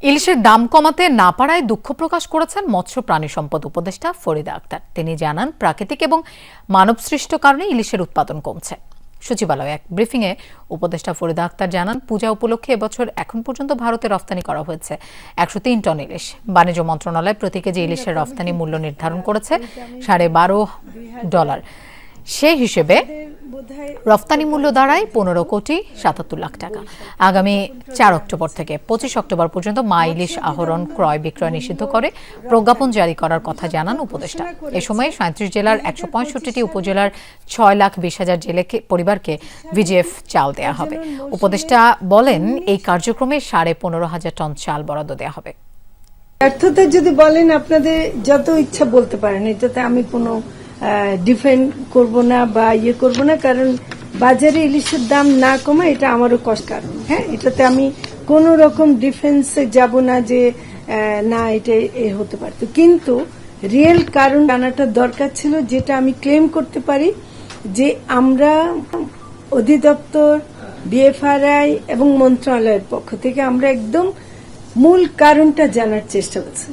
ইলিশের দাম কমাতে না পারায় দুঃখ প্রকাশ করেছেন মৎস্য প্রাণী সম্পদ উপদেষ্টা ফরিদা আক্তার। তিনি জানান, প্রাকৃতিক এবং মানবসৃষ্ট কারণে ইলিশের উৎপাদন কমছে। সচিবালয়ে এক ব্রিফিংয়ে উপদেষ্টা ফরিদা আক্তার জানান, পূজা উপলক্ষে এবছর এখন পর্যন্ত ভারতে রফতানি করা হয়েছে 103 টন ইলিশ। বাণিজ্য মন্ত্রণালয় প্রতি কেজি ইলিশের রফতানি মূল্য নির্ধারণ করেছে $12.5। সে হিসেবে রফতানি মূল্য দাঁড়ায় 15,77 লাখ টাকা। আগামী 4 অক্টোবর থেকে 25 অক্টোবর পর্যন্ত মা ইলিশ আহরণ, ক্রয়, বিক্রয় নিষিদ্ধ করে প্রজ্ঞাপন জারি করার কথা জানান উপদেষ্টা। এ সময় 37 জেলার 165টি উপজেলার 6,20,000 জেলে পরিবারকে ভিজিএফ চাল দেয়া হবে। উপদেষ্টা বলেন, এই কার্যক্রমে 15,500 টন চাল বরাদ্দ দেওয়া হবে। ব্যর্থতা যদি বলেন, আপনাদের যত ইচ্ছা বলতে পারেন, এটাতে আমি কোনো ডিফেন্ড করব না বা করব না, কারণ বাজারে ইলিশের দাম না কমা এটা আমারও কষ্ট। কারণ এটাতে আমি কোন রকম ডিফেন্সে যাব না যে না এটা হতে পারতো, কিন্তু রিয়েল কারণ জানাটা দরকার ছিল, যেটা আমি ক্লেম করতে পারি যে আমরা অধিদপ্তর, ডিএফআরআই এবং মন্ত্রণালয়ের পক্ষ থেকে আমরা একদম মূল কারণটা জানার চেষ্টা করছি।